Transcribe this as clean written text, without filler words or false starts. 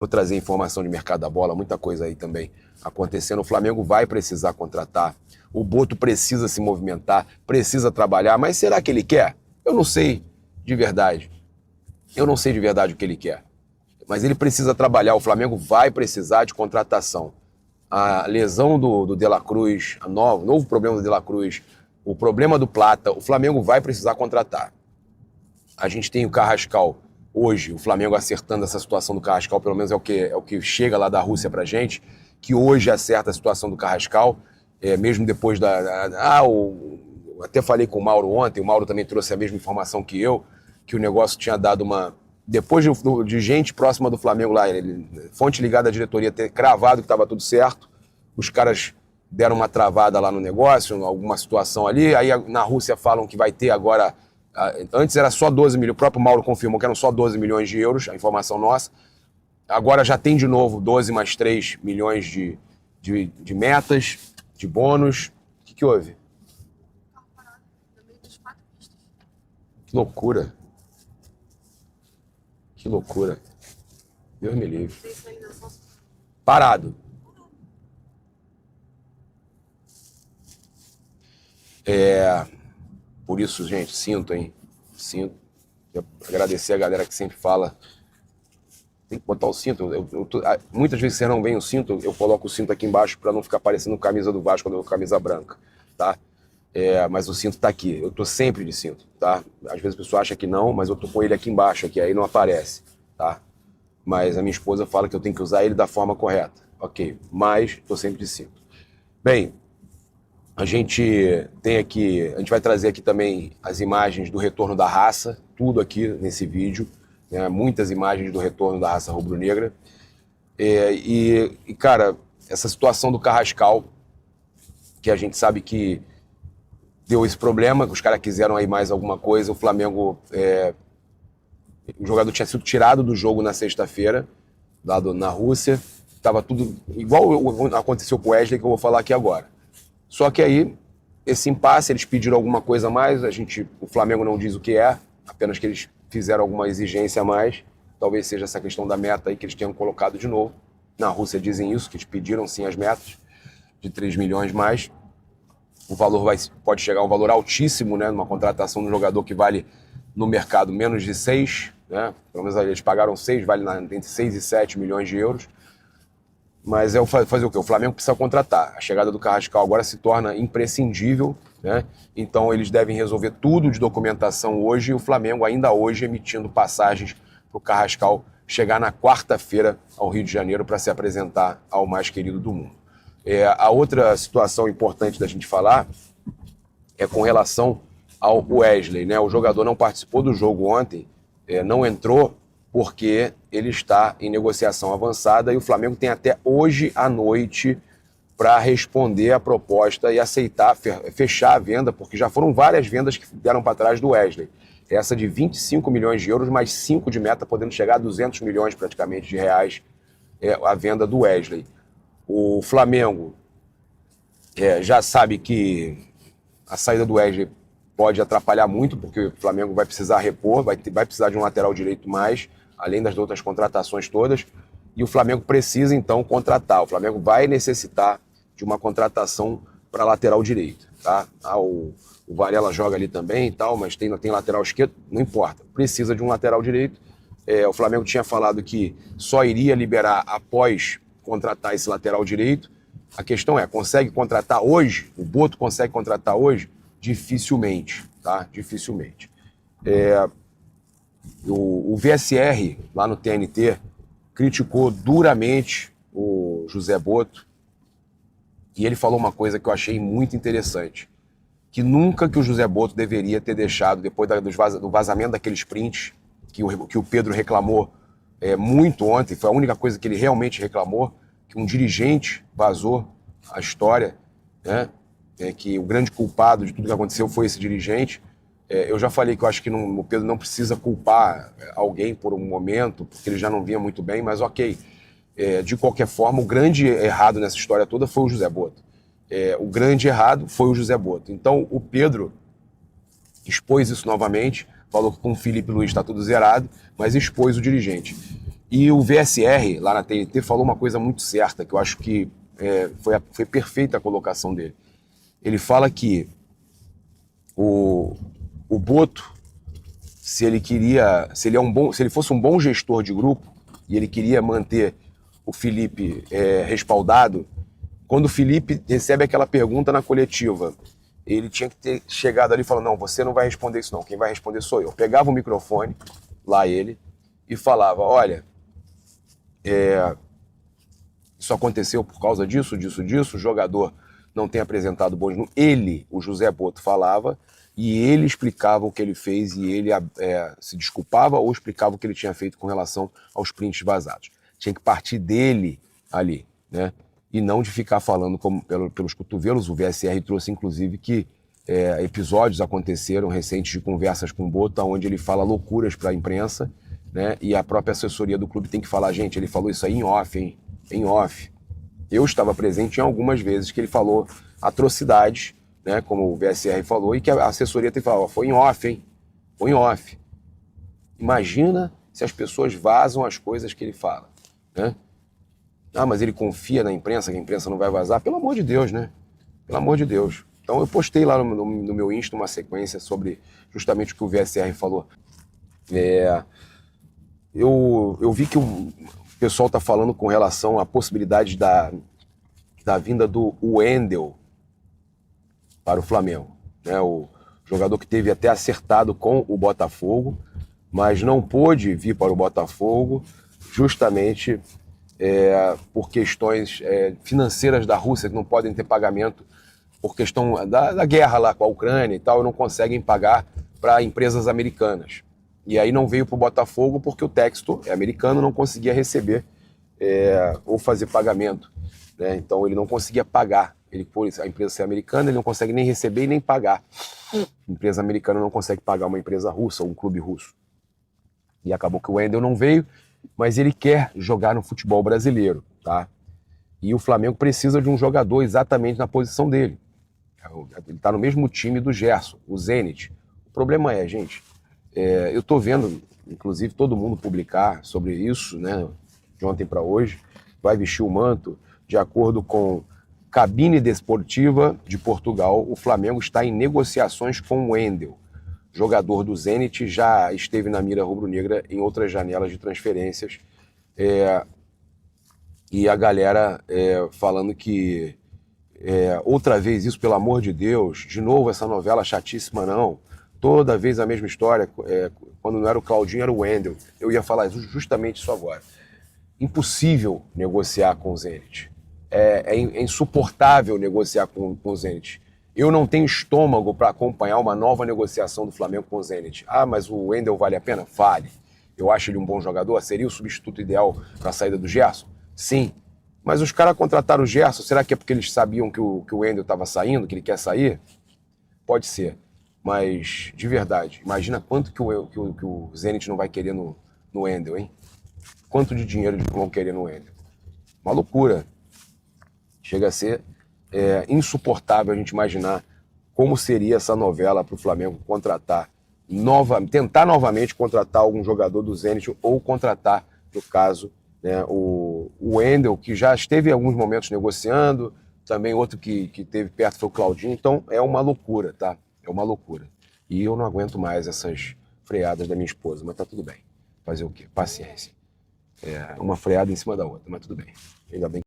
Vou trazer informação de mercado da bola, muita coisa aí também acontecendo. O Flamengo vai precisar contratar. O Boto precisa se movimentar, precisa trabalhar, mas será que ele quer? Eu não sei de verdade. Eu não sei de verdade o que ele quer. Mas ele precisa trabalhar. O Flamengo vai precisar de contratação. A lesão do De La Cruz, o novo problema do De La Cruz, o problema do Plata, o Flamengo vai precisar contratar. A gente tem o Carrascal hoje, o Flamengo acertando essa situação do Carrascal, pelo menos é o que chega lá da Rússia pra gente, que hoje acerta a situação do Carrascal, mesmo depois até falei com o Mauro ontem, o Mauro também trouxe a mesma informação que eu, que o negócio tinha dado uma... Depois de gente próxima do Flamengo lá, fonte ligada à diretoria ter cravado que estava tudo certo, os caras deram uma travada lá no negócio, alguma situação ali, aí na Rússia falam que vai ter agora... Antes era só 12 milhões, o próprio Mauro confirmou que eram só 12 milhões de euros, a informação nossa. Agora já tem de novo 12 mais 3 milhões de metas, de bônus. O que houve? Que loucura. Que loucura. Deus me livre. Parado. Por isso, gente, sinto, hein? Sinto. Agradecer a galera que sempre fala. Tem que botar o cinto. Muitas vezes você não vem o cinto, eu coloco o cinto aqui embaixo para não ficar parecendo camisa do Vasco quando eu camisa branca, tá? Mas o cinto tá aqui. Eu tô sempre de cinto, tá? Às vezes a pessoa acha que não, mas eu tô com ele aqui embaixo, aqui, aí não aparece, tá? Mas a minha esposa fala que eu tenho que usar ele da forma correta. Ok, mas tô sempre de cinto. Bem, a gente vai trazer aqui também as imagens do retorno da raça, tudo aqui nesse vídeo, né? Muitas imagens do retorno da raça rubro-negra. Cara, essa situação do Carrascal, que a gente sabe que deu esse problema, que os caras quiseram aí mais alguma coisa, o Flamengo, o jogador tinha sido tirado do jogo na sexta-feira, lá na Rússia, estava tudo igual aconteceu com o Wesley, que eu vou falar aqui agora. Só que aí, esse impasse, eles pediram alguma coisa a mais, o Flamengo não diz o que é, apenas que eles fizeram alguma exigência a mais, talvez seja essa questão da meta aí que eles tenham colocado de novo. Na Rússia dizem isso, que eles pediram sim as metas, de 3 milhões mais. O valor pode chegar a um valor altíssimo, né, numa contratação de um jogador que vale no mercado menos de 6, né, pelo menos eles pagaram 6, vale entre 6 e 7 milhões de euros. Mas fazer o quê? O Flamengo precisa contratar. A chegada do Carrascal agora se torna imprescindível, né? Então eles devem resolver tudo de documentação hoje e o Flamengo ainda hoje emitindo passagens para o Carrascal chegar na quarta-feira ao Rio de Janeiro para se apresentar ao mais querido do mundo. A outra situação importante da gente falar é com relação ao Wesley, né? O jogador não participou do jogo ontem, não entrou porque ele está em negociação avançada e o Flamengo tem até hoje à noite para responder a proposta e aceitar, fechar a venda, porque já foram várias vendas que deram para trás do Wesley. Essa de 25 milhões de euros, mais 5 de meta, podendo chegar a 200 milhões praticamente de reais, a venda do Wesley. O Flamengo já sabe que a saída do Wesley pode atrapalhar muito, porque o Flamengo vai precisar repor, vai precisar de um lateral direito mais, além das outras contratações todas, e o Flamengo precisa, então, contratar. O Flamengo vai necessitar de uma contratação para lateral direito, tá? O Varela joga ali também e tal, mas tem lateral esquerdo, não importa, precisa de um lateral direito. O Flamengo tinha falado que só iria liberar após contratar esse lateral direito. A questão é, consegue contratar hoje? O Boto consegue contratar hoje? Dificilmente, tá? Dificilmente. O VSR, lá no TNT, criticou duramente o José Boto e ele falou uma coisa que eu achei muito interessante, que nunca que o José Boto deveria ter deixado, depois do vazamento daqueles prints, que o Pedro reclamou muito ontem, foi a única coisa que ele realmente reclamou, que um dirigente vazou a história, né? Que o grande culpado de tudo que aconteceu foi esse dirigente. Eu já falei que eu acho que o Pedro não precisa culpar alguém por um momento, porque ele já não vinha muito bem, mas ok. De qualquer forma, o grande errado nessa história toda foi o José Boto. O grande errado foi o José Boto. Então, o Pedro expôs isso novamente, falou que com o Felipe Luiz está tudo zerado, mas expôs o dirigente. E o VSR, lá na TNT, falou uma coisa muito certa, que eu acho que foi perfeita a colocação dele. Ele fala que o Boto, se ele fosse um bom gestor de grupo e ele queria manter o Felipe respaldado, quando o Felipe recebe aquela pergunta na coletiva, ele tinha que ter chegado ali e falado, não, você não vai responder isso não, quem vai responder sou eu. Pegava o microfone, lá ele, e falava, olha, isso aconteceu por causa disso, o jogador não tem apresentado bons números. Ele, o José Boto, falava e ele explicava o que ele fez e ele se desculpava ou explicava o que ele tinha feito com relação aos prints vazados. Tinha que partir dele ali, né? E não de ficar falando pelos cotovelos. O VSR trouxe, inclusive, que episódios aconteceram recentes de conversas com o Boto, onde ele fala loucuras para a imprensa, né? E a própria assessoria do clube tem que falar, gente, ele falou isso aí em off, hein? Em off. Eu estava presente em algumas vezes que ele falou atrocidades, né? Como o VSR falou, e que a assessoria tem que falar, foi em off, hein? Foi em off. Imagina se as pessoas vazam as coisas que ele fala, né? Ah, mas ele confia na imprensa, que a imprensa não vai vazar. Pelo amor de Deus, né? Pelo amor de Deus. Então eu postei lá no meu Insta uma sequência sobre justamente o que o VSR falou. Eu vi que o pessoal está falando com relação à possibilidade da vinda do Wendel para o Flamengo, né? O jogador que teve até acertado com o Botafogo, mas não pôde vir para o Botafogo justamente por questões financeiras da Rússia, que não podem ter pagamento por questão da guerra lá com a Ucrânia e tal, e não conseguem pagar para empresas americanas. E aí não veio para o Botafogo porque o Textor americano, não conseguia receber ou fazer pagamento, né? Então ele não conseguia pagar. Por a empresa ser americana, ele não consegue nem receber e nem pagar. A empresa americana não consegue pagar uma empresa russa, um clube russo. E acabou que o Wendel não veio, mas ele quer jogar no futebol brasileiro, tá? E o Flamengo precisa de um jogador exatamente na posição dele. Ele está no mesmo time do Gerson, o Zenit. O problema é, gente, eu estou vendo, inclusive, todo mundo publicar sobre isso, né, de ontem para hoje, vai vestir o manto. De acordo com Cabine Desportiva de Portugal, o Flamengo está em negociações com o Wendel. Jogador do Zenit, já esteve na mira rubro-negra em outras janelas de transferências. E a galera falando que outra vez isso, pelo amor de Deus, de novo essa novela chatíssima, não. Toda vez a mesma história, quando não era o Claudinho, era o Wendel. Eu ia falar justamente isso agora. Impossível negociar com o Zenit. É insuportável negociar com o Zenit. Eu não tenho estômago para acompanhar uma nova negociação do Flamengo com o Zenit. Ah, mas o Wendel vale a pena? Vale. Eu acho ele um bom jogador. Seria o substituto ideal para a saída do Gerson? Sim. Mas os caras contrataram o Gerson, será que é porque eles sabiam que o Wendel estava saindo, que ele quer sair? Pode ser. Mas, de verdade, imagina quanto que o Zenit não vai querer no Wendel, hein? Quanto de dinheiro eles vão querer no Wendel? Uma loucura. Chega a ser insuportável a gente imaginar como seria essa novela para o Flamengo tentar novamente contratar algum jogador do Zenit ou contratar, no caso, né, o Wendel, que já esteve em alguns momentos negociando, também outro que teve perto foi o Claudinho. Então é uma loucura, tá? É uma loucura. E eu não aguento mais essas freadas da minha esposa, mas tá tudo bem. Fazer o quê? Paciência. Uma freada em cima da outra, mas tudo bem. Ainda bem.